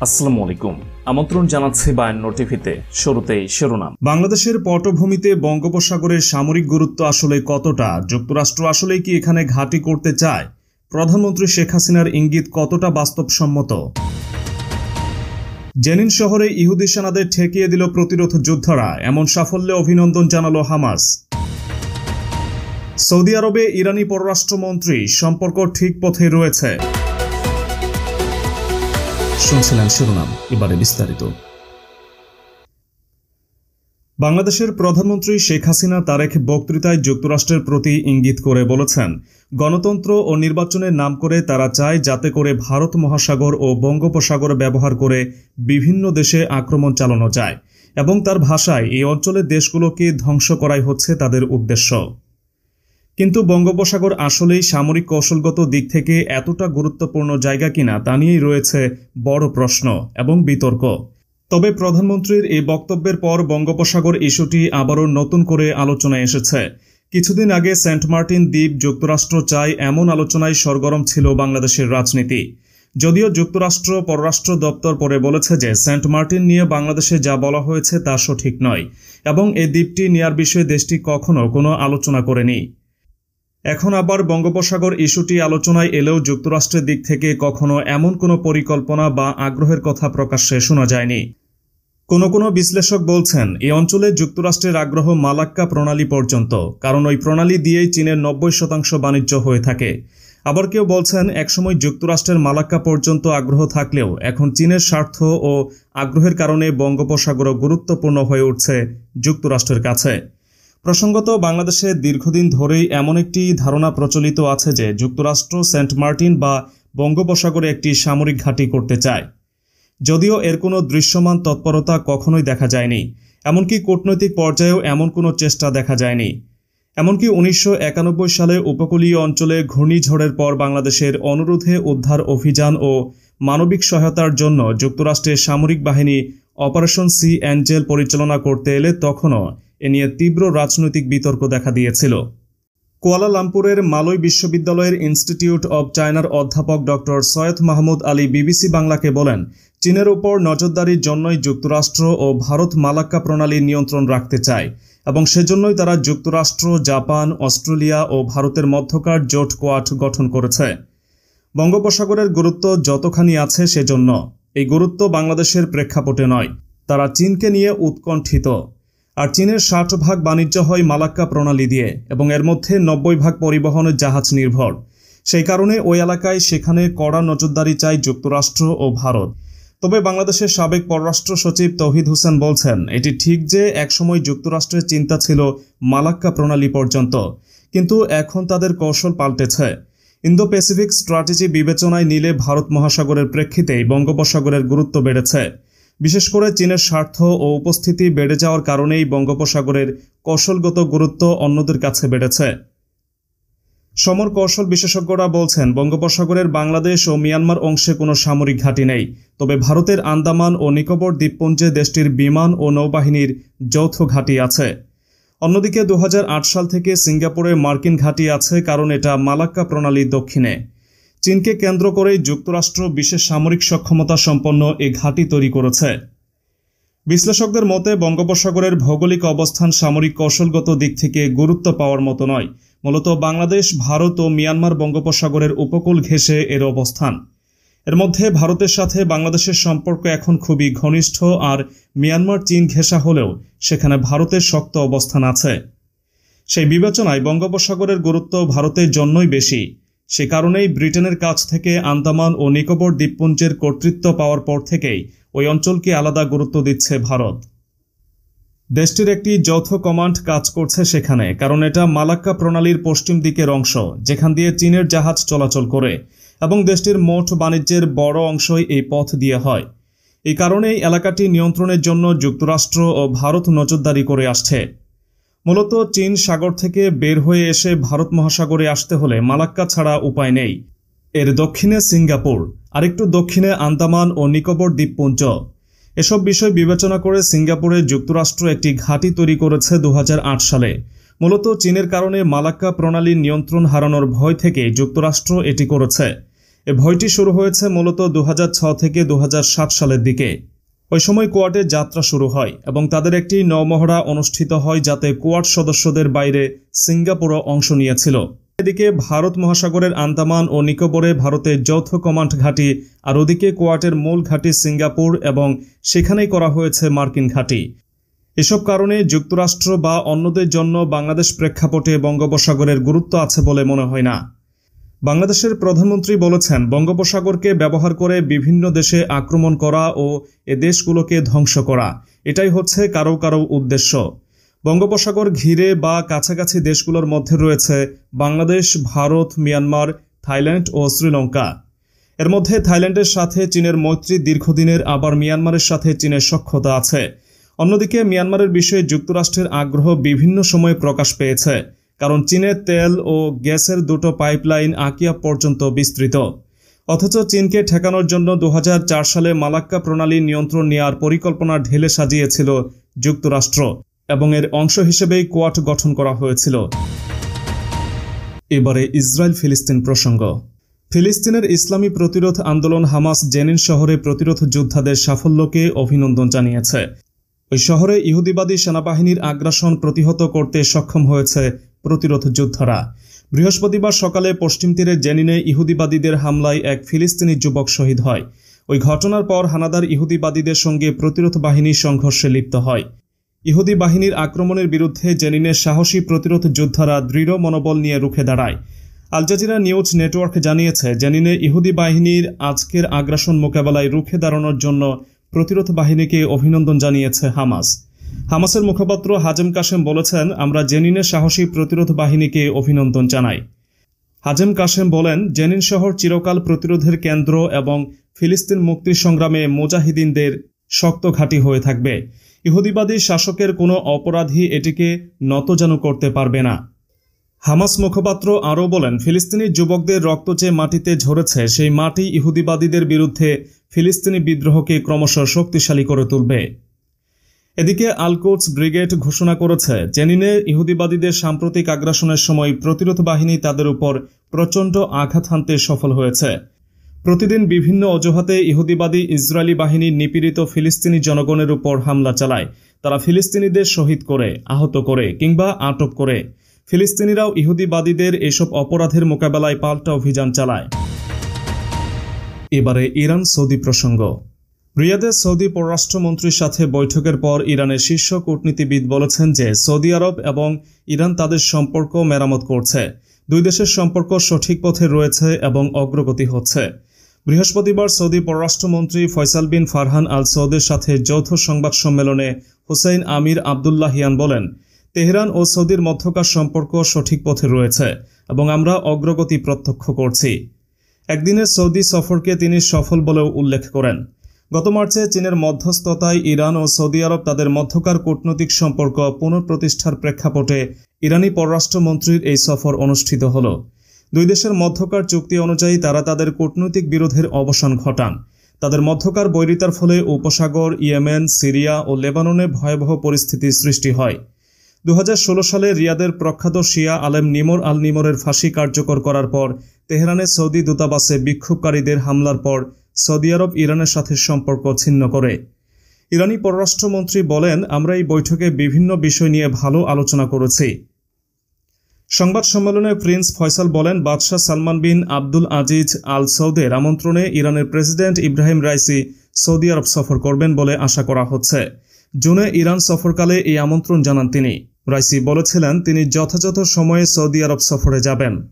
আসসালামু আলাইকুম। আমন্ত্রণ জানাচ্ছি বায়ান্ন টিভিতে। শুরুতেই শিরোনাম। বাংলাদেশের পটভূমিতে বঙ্গোপসাগরের সামরিক গুরুত্ব আসলে কতটা? যুক্তরাষ্ট্র আসলেই কি এখানে ঘাঁটি করতে চায়? প্রধানমন্ত্রী শেখ হাসিনার ইঙ্গিত কতটা বাস্তবসম্মত? জেনিন শহরে ইহুদি সেনাদের ঠেকিয়ে দিল প্রতিরোধ যোদ্ধারা, এমন সাফল্যে অভিনন্দন জানালো হামাস। সৌদি আরবে ইরানি পররাষ্ট্রমন্ত্রী, সম্পর্ক ঠিক পথে রয়েছে। শুনছিলেন শিরোনাম, এবারে বিস্তারিত। বাংলাদেশের প্রধানমন্ত্রী শেখ হাসিনা তার এক বক্তৃতায় যুক্তরাষ্ট্রের প্রতি ইঙ্গিত করে বলেছেন, গণতন্ত্র ও নির্বাচনের নাম করে তারা চায় যাতে করে ভারত মহাসাগর ও বঙ্গোপসাগর ব্যবহার করে বিভিন্ন দেশে আক্রমণ চালানো যায়, এবং তার ভাষায় এই অঞ্চলের দেশগুলোকে ধ্বংস করাই হচ্ছে তাদের উদ্দেশ্য। কিন্তু বঙ্গোপসাগর আসলেই সামরিক কৌশলগত দিক থেকে এতটা গুরুত্বপূর্ণ জায়গা কিনা তা নিয়েই রয়েছে বড় প্রশ্ন এবং বিতর্ক। তবে প্রধানমন্ত্রীর এই বক্তব্যের পর বঙ্গোপসাগর ইস্যুটি আবারও নতুন করে আলোচনায় এসেছে। কিছুদিন আগে সেন্ট মার্টিন দ্বীপ যুক্তরাষ্ট্র চায় এমন আলোচনায় সরগরম ছিল বাংলাদেশের রাজনীতি। যদিও যুক্তরাষ্ট্র পররাষ্ট্র দপ্তর পরে বলেছে যে সেন্ট মার্টিন নিয়ে বাংলাদেশে যা বলা হয়েছে তা সঠিক নয়, এবং এই দ্বীপটি নেয়ার বিষয়ে দেশটি কখনো কোনো আলোচনা করেনি। এখন আবার বঙ্গোপসাগর ইস্যুটি আলোচনায় এলেও যুক্তরাষ্ট্রের দিক থেকে কখনো এমন কোনো পরিকল্পনা বা আগ্রহের কথা প্রকাশ্যে শোনা যায়নি। কোনো বিশ্লেষক বলছেন এই অঞ্চলে যুক্তরাষ্ট্রের আগ্রহ মালাক্কা প্রণালী পর্যন্ত, কারণ ওই প্রণালী দিয়েই চীনের 90% বাণিজ্য হয়ে থাকে। আবার কেউ বলছেন একসময় যুক্তরাষ্ট্রের মালাক্কা পর্যন্ত আগ্রহ থাকলেও এখন চীনের স্বার্থ ও আগ্রহের কারণে বঙ্গোপসাগরও গুরুত্বপূর্ণ হয়ে উঠছে যুক্তরাষ্ট্রের কাছে। প্রসঙ্গত, বাংলাদেশে দীর্ঘদিন ধরেই এমন একটি ধারণা প্রচলিত আছে যে যুক্তরাষ্ট্র সেন্ট মার্টিন বা বঙ্গোপসাগরে একটি সামরিক ঘাঁটি করতে চায়, যদিও এর কোনো দৃশ্যমান তৎপরতা কখনোই দেখা যায়নি। এমনকি কূটনৈতিক পর্যায়েও এমন কোনো চেষ্টা দেখা যায়নি। এমনকি 1991 সালে উপকূলীয় অঞ্চলে ঘূর্ণিঝড়ের পর বাংলাদেশের অনুরোধে উদ্ধার অভিযান ও মানবিক সহায়তার জন্য যুক্তরাষ্ট্রের সামরিক বাহিনী অপারেশন সি অ্যাঞ্জেল পরিচালনা করতে এলে তখনও এ নিয়ে তীব্র রাজনৈতিক বিতর্ক দেখা দিয়েছিল। কুয়ালালামপুরের মালয় বিশ্ববিদ্যালয়ের ইনস্টিটিউট অব চায়নার অধ্যাপক ডক্টর সৈয়দ মাহমুদ আলী বিবিসি বাংলাকে বলেন, চীনের উপর নজরদারির জন্যই যুক্তরাষ্ট্র ও ভারত মালাক্কা প্রণালীর নিয়ন্ত্রণ রাখতে চায়, এবং সেজন্যই তারা যুক্তরাষ্ট্র, জাপান, অস্ট্রেলিয়া ও ভারতের মধ্যকার জোট কোয়াড গঠন করেছে। বঙ্গোপসাগরের গুরুত্ব যতখানি আছে সেজন্য এই গুরুত্ব বাংলাদেশের প্রেক্ষাপটে নয়, তারা চীনকে নিয়ে উৎকণ্ঠিত। আর চীনের 60% বাণিজ্য হয় মালাক্কা প্রণালী দিয়ে, এবং এর মধ্যে 90% পরিবহনের জাহাজ নির্ভর। সেই কারণে ওই এলাকায় সেখানে কড়া নজরদারি চায় যুক্তরাষ্ট্র ও ভারত। তবে বাংলাদেশের সাবেক পররাষ্ট্র সচিব তৌহিদ হোসেন বলছেন, এটি ঠিক যে একসময় যুক্তরাষ্ট্রের চিন্তা ছিল মালাক্কা প্রণালী পর্যন্ত, কিন্তু এখন তাদের কৌশল পাল্টেছে। ইন্দো প্যাসিফিক স্ট্র্যাটেজি বিবেচনায় নিলে ভারত মহাসাগরের প্রেক্ষিতেই বঙ্গোপসাগরের গুরুত্ব বেড়েছে। বিশেষ করে চীনের স্বার্থ ও উপস্থিতি বেড়ে যাওয়ার কারণেই বঙ্গোপসাগরের কৌশলগত গুরুত্ব অন্যদের কাছে বেড়েছে। সমর কৌশল বিশেষজ্ঞরা বলছেন, বঙ্গোপসাগরের বাংলাদেশ ও মিয়ানমার অংশে কোনো সামরিক ঘাঁটি নেই, তবে ভারতের আন্দামান ও নিকোবর দ্বীপপুঞ্জে দেশটির বিমান ও নৌবাহিনীর যৌথ ঘাঁটি আছে। অন্যদিকে 2008 সাল থেকে সিঙ্গাপুরে মার্কিন ঘাঁটি আছে, কারণ এটা মালাক্কা প্রণালীর দক্ষিণে। চীনকে কেন্দ্র করেই যুক্তরাষ্ট্র বিশেষ সামরিক সক্ষমতা সম্পন্ন এ ঘাঁটি তৈরি করেছে। বিশ্লেষকদের মতে বঙ্গোপসাগরের ভৌগোলিক অবস্থান সামরিক কৌশলগত দিক থেকে গুরুত্ব পাওয়ার মতো নয়। মূলত বাংলাদেশ, ভারত ও মিয়ানমার বঙ্গোপসাগরের উপকূল ঘেঁষে এর অবস্থান। এর মধ্যে ভারতের সাথে বাংলাদেশের সম্পর্ক এখন খুবই ঘনিষ্ঠ, আর মিয়ানমার চীন ঘেঁষা হলেও সেখানে ভারতের শক্ত অবস্থান আছে। সেই বিবেচনায় বঙ্গোপসাগরের গুরুত্ব ভারতের জন্যই বেশি। সে কারণেই ব্রিটেনের কাছ থেকে আন্দামান ও নিকোবর দ্বীপপুঞ্জের কর্তৃত্ব পাওয়ার পর থেকেই ওই অঞ্চলকে আলাদা গুরুত্ব দিচ্ছে ভারত। দেশটির একটি যৌথ কমান্ড কাজ করছে সেখানে, কারণ এটা মালাক্কা প্রণালীর পশ্চিম দিকের অংশ, যেখান দিয়ে চীনের জাহাজ চলাচল করে, এবং দেশটির মোট বাণিজ্যের বড় অংশই এই পথ দিয়ে হয়। এই কারণেই এলাকাটি নিয়ন্ত্রণের জন্য যুক্তরাষ্ট্র ও ভারত নজরদারি করে আসছে। মূলত চীন সাগর থেকে বের হয়ে এসে ভারত মহাসাগরে আসতে হলে মালাক্কা ছাড়া উপায় নেই। এর দক্ষিণে সিঙ্গাপুর, আরেকটু দক্ষিণে আন্দামান ও নিকোবর দ্বীপপুঞ্জ। এসব বিষয় বিবেচনা করে সিঙ্গাপুরে যুক্তরাষ্ট্র একটি ঘাঁটি তৈরি করেছে 2008 সালে। মূলত চীনের কারণে মালাক্কা প্রণালীর নিয়ন্ত্রণ হারানোর ভয় থেকে যুক্তরাষ্ট্র এটি করেছে। এ ভয়টি শুরু হয়েছে মূলত 2006 থেকে 2007 সালের দিকে। ওই সময় কোয়াডের যাত্রা শুরু হয় এবং তাদের একটি নৌমহড়া অনুষ্ঠিত হয় যাতে কোয়াড সদস্যদের বাইরে সিঙ্গাপুরও অংশ নিয়েছিল। এদিকে ভারত মহাসাগরের আন্দামান ও নিকোবরে ভারতের যৌথ কমান্ড ঘাঁটি, আর ওদিকে কোয়াডের মূল ঘাঁটি সিঙ্গাপুর এবং সেখানেই করা হয়েছে মার্কিন ঘাঁটি। এসব কারণে যুক্তরাষ্ট্র বা অন্যদের জন্য বাংলাদেশ প্রেক্ষাপটে বঙ্গোপসাগরের গুরুত্ব আছে বলে মনে হয় না। বাংলাদেশের প্রধানমন্ত্রী বলেছেন, বঙ্গোপসাগরকে ব্যবহার করে বিভিন্ন দেশে আক্রমণ করা ও এ দেশগুলোকে ধ্বংস করা, এটাই হচ্ছে কারো কারো উদ্দেশ্য। বঙ্গোপসাগর ঘিরে বা কাছাকাছি দেশগুলোর মধ্যে রয়েছে বাংলাদেশ, ভারত, মিয়ানমার, থাইল্যান্ড ও শ্রীলঙ্কা। এর মধ্যে থাইল্যান্ডের সাথে চীনের মৈত্রী দীর্ঘদিনের, আবার মিয়ানমারের সাথে চীনের সখ্যতা আছে। অন্যদিকে মিয়ানমারের বিষয়ে যুক্তরাষ্ট্রের আগ্রহ বিভিন্ন সময়ে প্রকাশ পেয়েছে, কারণ চীনের তেল ও গ্যাসের দুটো পাইপলাইন আকিয়া পর্যন্ত বিস্তৃত। অথচ চীনকে ঠেকানোর জন্য 2004 সালে মালাক্কা প্রণালী নিয়ন্ত্রণ নেওয়ার পরিকল্পনা ঢেলে সাজিয়েছিল যুক্তরাষ্ট্র এবং এর অংশ হিসেবেই কোয়াড গঠন করা হয়েছিল। এবারে ইসরায়েল ফিলিস্তিন প্রসঙ্গ। ফিলিস্তিনের ইসলামী প্রতিরোধ আন্দোলন হামাস জেনিন শহরে প্রতিরোধ যোদ্ধাদের সাফল্যকে অভিনন্দন জানিয়েছে। ওই শহরে ইহুদিবাদী সেনাবাহিনীর আগ্রাসন প্রতিহত করতে সক্ষম হয়েছে প্রতিরোধ যোদ্ধারা। বৃহস্পতিবার সকালে পশ্চিম তীরে জেনিনে ইহুদিবাদীদের হামলায় এক ফিলিস্তিনি যুবক শহীদ হয়। ওই ঘটনার পর হানাদার ইহুদিবাদীদের সঙ্গে প্রতিরোধ বাহিনী সংঘর্ষে লিপ্ত হয়। ইহুদি বাহিনীর আক্রমণের বিরুদ্ধে জেনিনের সাহসী প্রতিরোধ যোদ্ধারা দৃঢ় মনোবল নিয়ে রুখে দাঁড়ায়। আল জাজিরা নিউজ নেটওয়ার্ক জানিয়েছে, জেনিনে ইহুদি বাহিনীর আজকের আগ্রাসন মোকাবেলায় রুখে দাঁড়ানোর জন্য প্রতিরোধ বাহিনীকে অভিনন্দন জানিয়েছে হামাস। হামাসের মুখপাত্র হাজেম কাশেম বলেছেন, আমরা জেনিনের সাহসী প্রতিরোধ বাহিনীকে অভিনন্দন জানাই। হাজেম কাশেম বলেন, জেনিন শহর চিরকাল প্রতিরোধের কেন্দ্র এবং ফিলিস্তিন মুক্তি সংগ্রামে মুজাহিদিনদের শক্ত ঘাঁটি হয়ে থাকবে। ইহুদিবাদী শাসকের কোনো অপরাধী এটিকে নতজানু করতে পারবে না। হামাস মুখপাত্র আরও বলেন, ফিলিস্তিনি যুবকদের রক্ত যে মাটিতে ঝরেছে সেই মাটি ইহুদিবাদীদের বিরুদ্ধে ফিলিস্তিনি বিদ্রোহকে ক্রমশ শক্তিশালী করে তুলবে। এদিকে আল-কুদস ব্রিগেড ঘোষণা করেছে, জেনিনে ইহুদিবাদীদের সাম্প্রতিক আগ্রাসনের সময় প্রতিরোধ বাহিনী তাদের উপর প্রচণ্ড আঘাত হানতে সফল হয়েছে। প্রতিদিন বিভিন্ন অজুহাতে ইহুদিবাদী ইসরায়েলি বাহিনী নিপীড়িত ফিলিস্তিনি জনগণের উপর হামলা চালায়। তারা ফিলিস্তিনিদের শহীদ করে, আহত করে কিংবা আটক করে। ফিলিস্তিনিরাও ইহুদিবাদীদের এসব অপরাধের মোকাবেলায় পাল্টা অভিযান চালায়। এবারে ইরান সৌদি প্রসঙ্গ। রিয়াদে সৌদি পররাষ্ট্রমন্ত্রীর সাথে বৈঠকের পর ইরানের শীর্ষ কূটনীতিবিদ বলেছেন যে সৌদি আরব এবং ইরান তাদের সম্পর্ক মেরামত করছে। দুই দেশের সম্পর্ক সঠিক পথে রয়েছে এবং অগ্রগতি হচ্ছে। বৃহস্পতিবার সৌদি পররাষ্ট্রমন্ত্রী ফয়সাল বিন ফারহান আল সৌদের সাথে যৌথ সংবাদ সম্মেলনে হুসাইন আমির আবদুল্লাহিয়ান বলেন, তেহরান ও সৌদির মধ্যকার সম্পর্ক সঠিক পথে রয়েছে এবং আমরা অগ্রগতি প্রত্যক্ষ করছি। একদিনের সৌদি সফরকে তিনি সফল বলেও উল্লেখ করেন। গত মার্চে চীনের মধ্যস্থতায় ইরান ও সৌদি আরব তাদের মধ্যকার কূটনৈতিক সম্পর্ক পুনঃপ্রতিষ্ঠার প্রেক্ষাপটে ইরানি পররাষ্ট্রমন্ত্রীর এই সফর অনুষ্ঠিত হল। দুই দেশের মধ্যকার চুক্তি অনুযায়ী তারা তাদের কূটনৈতিক বিরোধের অবসান ঘটান। তাদের মধ্যকার বৈরিতার ফলে উপসাগর, ইয়েমেন, সিরিয়া ও লেবাননে ভয়াবহ পরিস্থিতি সৃষ্টি হয়। 2016 সালে রিয়াদের প্রখ্যাত শিয়া আলেম নিমর আল নিমরের ফাঁসি কার্যকর করার পর তেহরানের সৌদি দূতাবাসে বিক্ষোভকারীদের হামলার পর সৌদি আরব ইরানের সাথে সম্পর্ক ছিন্ন করে। ইরানি পররাষ্ট্রমন্ত্রী বলেন, আমরা এই বৈঠকে বিভিন্ন বিষয় নিয়ে ভালো আলোচনা করেছি। সংবাদ সম্মেলনে প্রিন্স ফয়সাল বলেন, বাদশাহ সালমান বিন আব্দুল আজিজ আল সৌদের আমন্ত্রণে ইরানের প্রেসিডেন্ট ইব্রাহিম রাইসি সৌদি আরব সফর করবেন বলে আশা করা হচ্ছে। জুনে ইরান সফরকালে এই আমন্ত্রণ জানান তিনি। রাইসি বলেছিলেন তিনি যথাযথ সময়ে সৌদি আরব সফরে যাবেন।